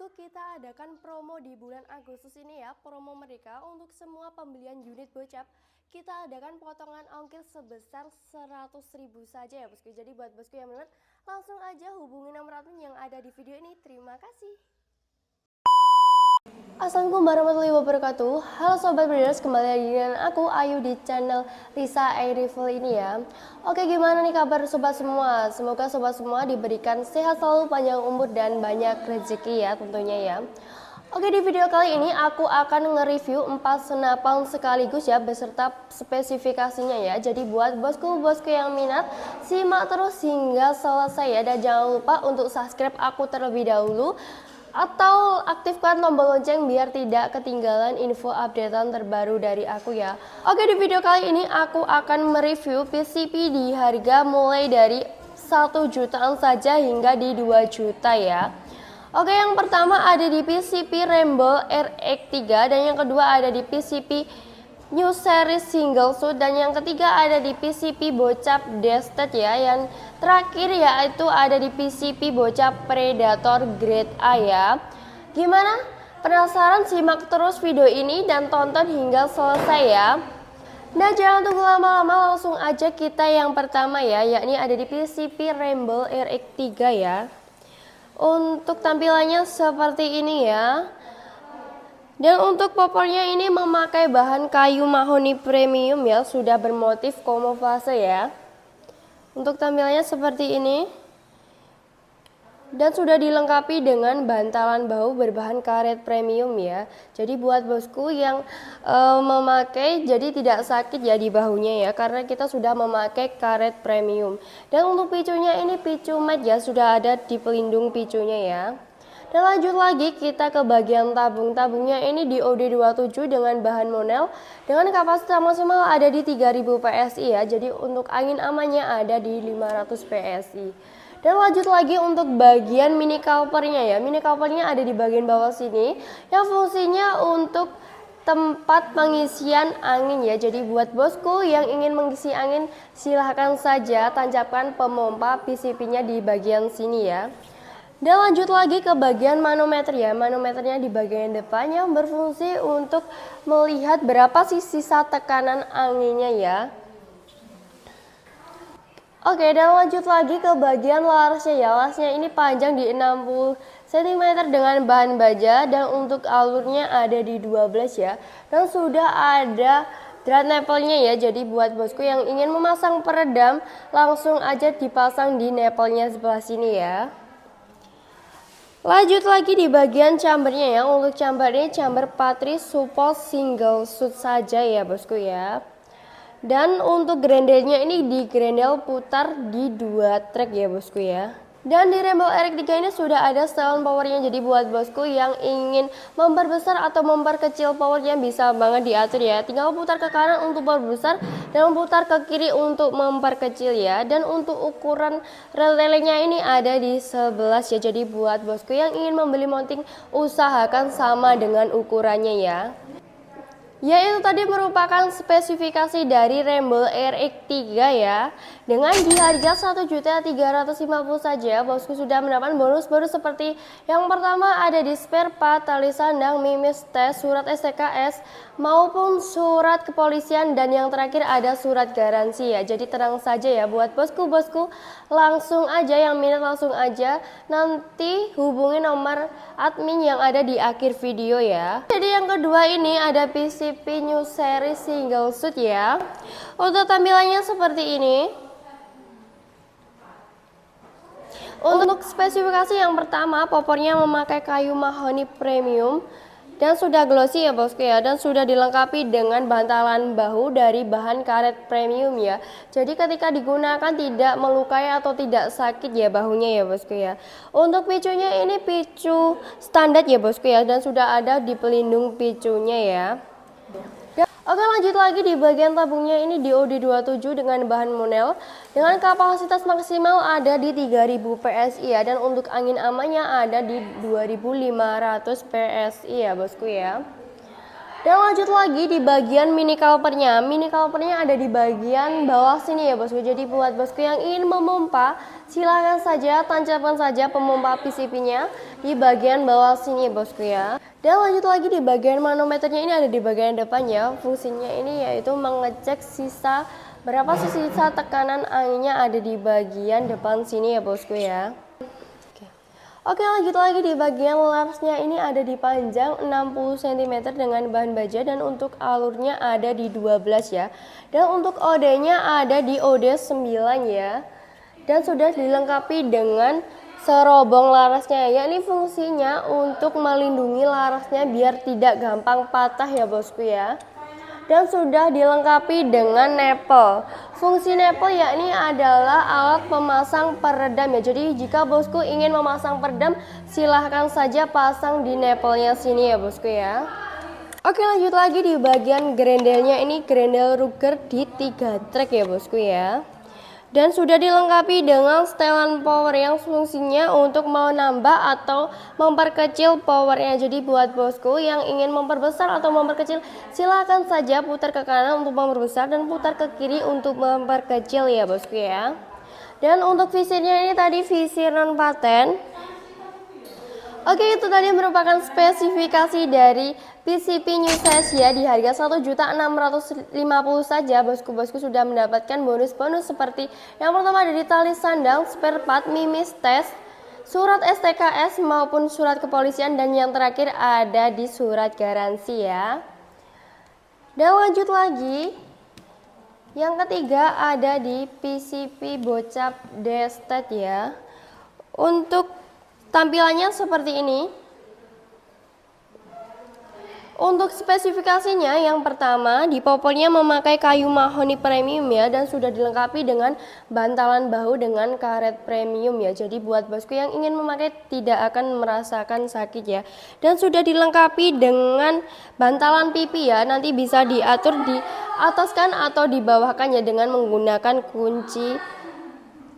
bosku, kita adakan promo di bulan Agustus ini ya. Promo mereka untuk semua pembelian unit Bocap, kita adakan potongan ongkir sebesar 100.000 saja ya bosku. Jadi buat bosku yang minat, langsung aja hubungi nomor admin yang ada di video ini. Terima kasih. Assalamualaikum warahmatullahi wabarakatuh. Halo sobat breeders, kembali lagi dengan aku Ayu di channel Risa Rifle ini ya. Oke, gimana nih kabar sobat semua? Semoga sobat semua diberikan sehat selalu, panjang umur dan banyak rezeki ya tentunya ya. Oke, di video kali ini aku akan nge-review 4 senapan sekaligus ya beserta spesifikasinya ya. Jadi buat bosku yang minat, simak terus hingga selesai ya. Dan jangan lupa untuk subscribe aku terlebih dahulu atau aktifkan tombol lonceng biar tidak ketinggalan info updatean terbaru dari aku ya. Oke, di video kali ini aku akan mereview PCP di harga mulai dari 1 jutaan saja hingga di 2 juta ya. Oke, yang pertama ada di PCP Rainbow RX3 dan yang kedua ada di PCP New Series Single Shoot dan yang ketiga ada di PCP Bocap Destet ya. Yang terakhir yaitu ada di PCP Bocap Predator Grade A ya. Gimana? Penasaran? Simak terus video ini dan tonton hingga selesai ya. Nah, jangan tunggu lama-lama, langsung aja kita yang pertama ya, yakni ada di PCP Rainbow RX3 ya. Untuk tampilannya seperti ini ya. Dan untuk popornya ini memakai bahan kayu mahoni premium ya, sudah bermotif kamuflase ya. Untuk tampilannya seperti ini. Dan sudah dilengkapi dengan bantalan bahu berbahan karet premium ya. Jadi buat bosku yang memakai jadi tidak sakit ya di bahunya ya, karena kita sudah memakai karet premium. Dan untuk picunya ini picu matte ya, sudah ada di pelindung picunya ya. Dan lanjut lagi kita ke bagian tabung. Tabungnya ini di OD27 dengan bahan monel dengan kapasitas maksimal ada di 3000 PSI ya. Jadi untuk angin amannya ada di 500 PSI. Dan lanjut lagi untuk bagian mini calipernya ya. Mini calipernya ada di bagian bawah sini yang fungsinya untuk tempat pengisian angin ya. Jadi buat bosku yang ingin mengisi angin silahkan saja tancapkan pemompa PCP-nya di bagian sini ya. Dan lanjut lagi ke bagian manometer ya. Manometernya di bagian depan yang berfungsi untuk melihat berapa sih sisa tekanan anginnya ya. Oke, dan lanjut lagi ke bagian larasnya ya. Larasnya ini panjang di 60 cm dengan bahan baja dan untuk alurnya ada di 12 ya. Dan sudah ada drat nipple-nya ya. Jadi buat bosku yang ingin memasang peredam langsung aja dipasang di nipple-nya sebelah sini ya. Lanjut lagi di bagian chambernya ya. Untuk chamber ini chamber Patri Support Single Shoot saja ya bosku ya. Dan untuk grendelnya ini di grendel putar di 2 track ya bosku ya. Dan di Rainbow RX3 ini sudah ada setelan powernya. Jadi buat bosku yang ingin memperbesar atau memperkecil powernya bisa banget diatur ya. Tinggal putar ke kanan untuk memperbesar dan putar ke kiri untuk memperkecil ya. Dan untuk ukuran relenya ini ada di 11 ya. Jadi buat bosku yang ingin membeli mounting usahakan sama dengan ukurannya ya. Ya, itu tadi merupakan spesifikasi dari Rainbow RX3 ya. Dengan di harga 1.350.000 saja, bosku sudah mendapat bonus-bonus seperti yang pertama ada di spare part, tali sandang, mimis tes, surat STKS, maupun surat kepolisian dan yang terakhir ada surat garansi ya. Jadi tenang saja ya buat bosku, langsung aja yang minat langsung aja nanti hubungi nomor admin yang ada di akhir video ya. Jadi yang kedua ini ada PCP New Series Single Shoot ya. Untuk tampilannya seperti ini. Untuk spesifikasi yang pertama, popornya memakai kayu mahoni premium dan sudah glossy ya bosku ya, dan sudah dilengkapi dengan bantalan bahu dari bahan karet premium ya. Jadi ketika digunakan tidak melukai atau tidak sakit ya bahunya ya bosku ya. Untuk picunya ini picu standar ya bosku ya, dan sudah ada di pelindung picunya ya. Oke, lanjut lagi di bagian tabungnya ini di OD27 dengan bahan monel dengan kapasitas maksimal ada di 3000 PSI ya, dan untuk angin amannya ada di 2500 PSI ya bosku ya. Dan lanjut lagi di bagian mini calipernya. Mini calipernya ada di bagian bawah sini ya bosku. Jadi buat bosku yang ingin memompa, silakan saja tancapkan saja pemompa PCP-nya di bagian bawah sini ya bosku ya. Dan lanjut lagi di bagian manometernya, ini ada di bagian depannya. Fungsinya ini yaitu mengecek berapa sisa tekanan anginnya ada di bagian depan sini ya bosku ya. Oke, lanjut lagi di bagian larasnya, ini ada di panjang 60 cm dengan bahan baja dan untuk alurnya ada di 12 ya. Dan untuk OD-nya ada di OD 9 ya. Dan sudah dilengkapi dengan serobong larasnya, ya ini fungsinya untuk melindungi larasnya biar tidak gampang patah ya bosku ya. Dan sudah dilengkapi dengan nepel. Fungsi nepel yakni adalah alat pemasang peredam ya. Jadi jika bosku ingin memasang peredam, silahkan saja pasang di nepelnya sini ya bosku ya. Oke, lanjut lagi di bagian grendelnya, ini grendel Ruger di 3 track ya bosku ya. Dan sudah dilengkapi dengan setelan power yang fungsinya untuk menambah atau memperkecil powernya. Jadi buat bosku yang ingin memperbesar atau memperkecil, silakan saja putar ke kanan untuk memperbesar dan putar ke kiri untuk memperkecil ya bosku ya. Dan untuk visirnya ini tadi visir non paten. Oke, itu tadi merupakan spesifikasi dari PCP New Size ya, di harga 1.650.000 saja. Bosku-bosku sudah mendapatkan bonus-bonus seperti yang pertama dari tali sandang, spare part, mimis tes, surat STKS maupun surat kepolisian, dan yang terakhir ada di surat garansi ya. Dan lanjut lagi, yang ketiga ada di PCP Bocap Destet ya. Untuk tampilannya seperti ini. Untuk spesifikasinya, yang pertama di popolnya memakai kayu mahoni premium ya, dan sudah dilengkapi dengan bantalan bahu dengan karet premium ya. Jadi buat bosku yang ingin memakai tidak akan merasakan sakit ya. Dan sudah dilengkapi dengan bantalan pipi ya, nanti bisa diatur di ataskan atau di bawahkan ya dengan menggunakan kunci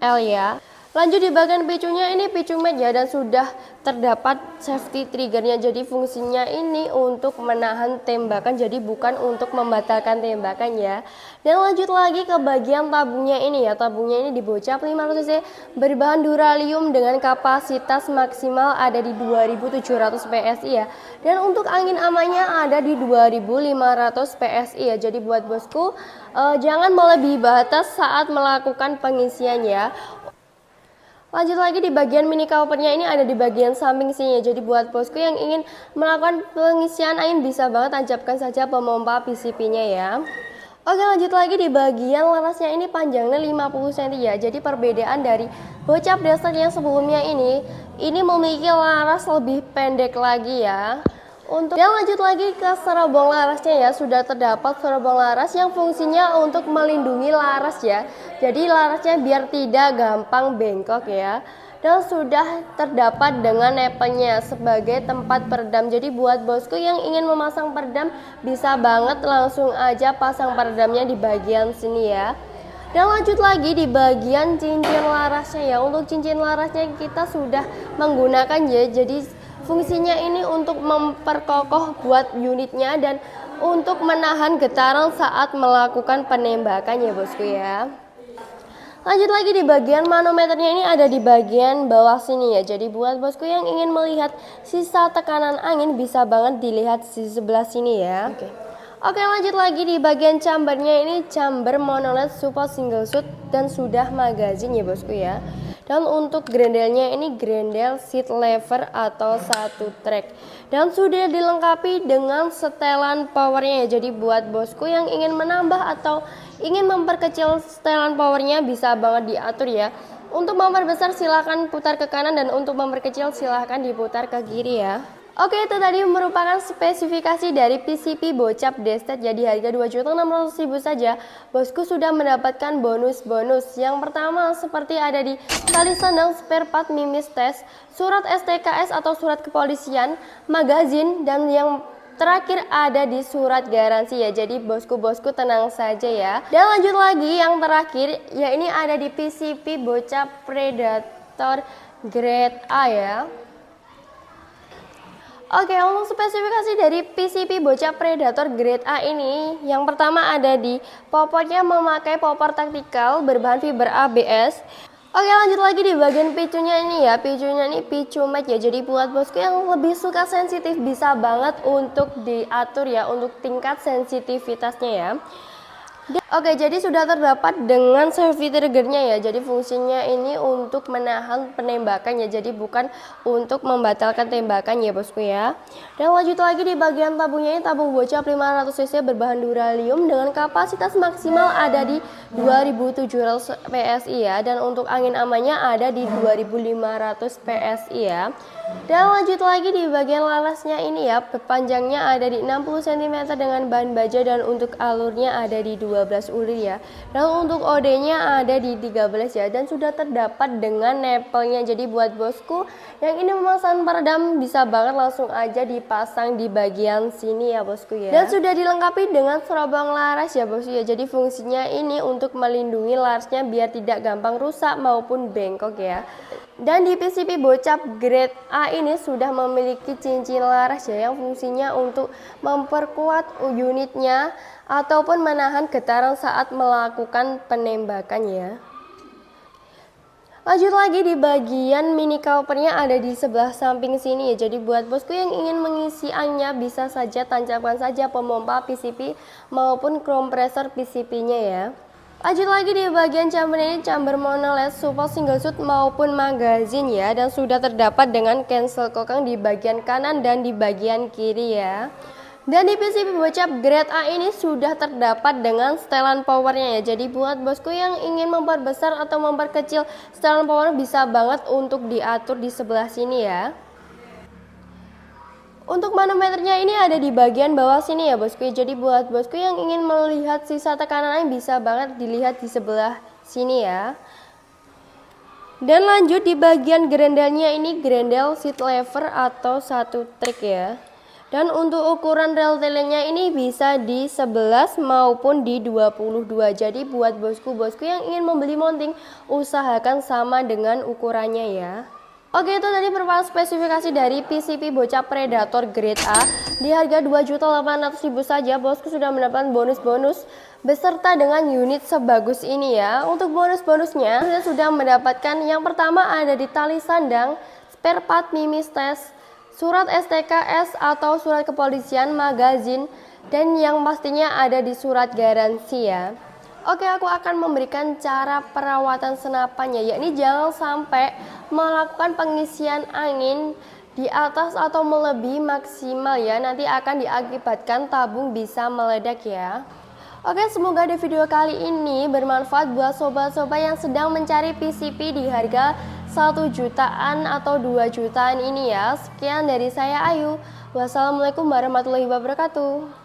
L ya. Lanjut di bagian picunya, ini picu mat ya, dan sudah terdapat safety triggernya. Jadi fungsinya ini untuk menahan tembakan, jadi bukan untuk membatalkan tembakan ya. Dan lanjut lagi ke bagian tabungnya ini ya. Tabungnya ini di Bocap 500 cc berbahan duralium dengan kapasitas maksimal ada di 2700 PSI ya. Dan untuk angin amannya ada di 2500 PSI ya. Jadi buat bosku jangan melebihi batas saat melakukan pengisian ya. Lanjut lagi di bagian mini calipernya, ini ada di bagian samping sini ya. Jadi buat bosku yang ingin melakukan pengisian angin bisa banget tancapkan saja pemompa PCP-nya ya. Oke, lanjut lagi di bagian larasnya, ini panjangnya 50 cm ya. Jadi perbedaan dari Bocap Destet yang sebelumnya ini memiliki laras lebih pendek lagi ya. Dan lanjut lagi ke serobong larasnya ya, sudah terdapat serobong laras yang fungsinya untuk melindungi laras ya. Jadi larasnya biar tidak gampang bengkok ya. Dan sudah terdapat dengan nepelnya sebagai tempat peredam. Jadi buat bosku yang ingin memasang peredam bisa banget langsung aja pasang peredamnya di bagian sini ya. Dan lanjut lagi di bagian cincin larasnya ya. Untuk cincin larasnya kita sudah menggunakan ya, jadi fungsinya ini untuk memperkokoh buat unitnya dan untuk menahan getaran saat melakukan penembakan ya bosku ya. Lanjut lagi di bagian manometernya, ini ada di bagian bawah sini ya. Jadi buat bosku yang ingin melihat sisa tekanan angin bisa banget dilihat di sebelah sini ya. Oke, lanjut lagi di bagian chambernya, ini chamber monolith support single shoot dan sudah magazine ya bosku ya. Dan untuk grendelnya ini grendel seat lever atau satu track. Dan sudah dilengkapi dengan setelan powernya ya. Jadi buat bosku yang ingin menambah atau ingin memperkecil setelan powernya bisa banget diatur ya. Untuk memperbesar silahkan putar ke kanan dan untuk memperkecil silahkan diputar ke kiri ya. Oke, itu tadi merupakan spesifikasi dari PCP Bocap Destet. Jadi harga 2.600.000 saja. Bosku sudah mendapatkan bonus-bonus. Yang pertama seperti ada di tali sandang, spare part, mimis tes, surat STKS atau surat kepolisian, magazin, dan yang terakhir ada di surat garansi ya. Jadi bosku-bosku tenang saja ya. Dan lanjut lagi yang terakhir, ya ini ada di PCP Bocap Predator Grade A ya. Oke, untuk spesifikasi dari PCP bocah Predator Grade A ini, yang pertama ada di popotnya memakai popor taktikal berbahan fiber ABS. Oke, lanjut lagi di bagian picunya ini ya. Picunya ini picu matte ya. Jadi buat bosku yang lebih suka sensitif bisa banget untuk diatur ya untuk tingkat sensitivitasnya ya. Oke, jadi sudah terdapat dengan safety triggernya ya. Jadi fungsinya ini untuk menahan penembakan ya. Jadi bukan untuk membatalkan tembakan ya bosku ya. Dan lanjut lagi di bagian tabungnya ini tabung bocap 500 cc berbahan duralium dengan kapasitas maksimal ada di 2700 PSI ya. Dan untuk angin amannya ada di 2500 PSI ya. Dan lanjut lagi di bagian larasnya ini ya, panjangnya ada di 60 cm dengan bahan baja dan untuk alurnya ada di 12 ulir ya. Dan untuk OD-nya ada di 13 ya dan sudah terdapat dengan nepelnya. Jadi buat bosku yang ini memasang peredam bisa banget langsung aja dipasang di bagian sini ya bosku ya. Dan sudah dilengkapi dengan serobong laras ya bosku ya. Jadi fungsinya ini untuk melindungi larasnya biar tidak gampang rusak maupun bengkok ya. Dan di PCP bocap grade A ini sudah memiliki cincin laras ya yang fungsinya untuk memperkuat unitnya ataupun menahan getaran saat melakukan penembakan ya. Lanjut lagi di bagian mini covernya ada di sebelah samping sini ya. Jadi buat bosku yang ingin mengisi angnya bisa saja tancapkan saja pemompa PCP maupun kompresor PCP-nya ya. Lanjut lagi di bagian chamber ini chamber monoled support single shoot maupun magazine ya dan sudah terdapat dengan cancel kokang di bagian kanan dan di bagian kiri ya. Dan di PCP bocap grade A ini sudah terdapat dengan setelan powernya ya. Jadi buat bosku yang ingin memperbesar atau memperkecil setelan power bisa banget untuk diatur di sebelah sini ya. Untuk manometernya ini ada di bagian bawah sini ya bosku. Jadi buat bosku yang ingin melihat sisa tekanannya bisa banget dilihat di sebelah sini ya. Dan lanjut di bagian grendelnya ini grendel seat lever atau satu trik ya. Dan untuk ukuran rel telenya ini bisa di 11 maupun di 22. Jadi buat bosku-bosku yang ingin membeli mounting usahakan sama dengan ukurannya ya. Oke, itu tadi beberapa spesifikasi dari PCP bocap Predator Grade A. Di harga 2.800.000 saja, bosku sudah mendapatkan bonus-bonus beserta dengan unit sebagus ini ya. Untuk bonus-bonusnya, saya sudah mendapatkan yang pertama ada di tali sandang, spare part mimis tes, surat STKS atau surat kepolisian, magazin, dan yang pastinya ada di surat garansi ya. Oke, aku akan memberikan cara perawatan senapannya, yakni jangan sampai melakukan pengisian angin di atas atau melebihi maksimal ya, nanti akan diakibatkan tabung bisa meledak ya. Oke, semoga di video kali ini bermanfaat buat sobat-sobat yang sedang mencari PCP di harga 1 jutaan atau 2 jutaan ini ya. Sekian dari saya Ayu. Wassalamualaikum warahmatullahi wabarakatuh.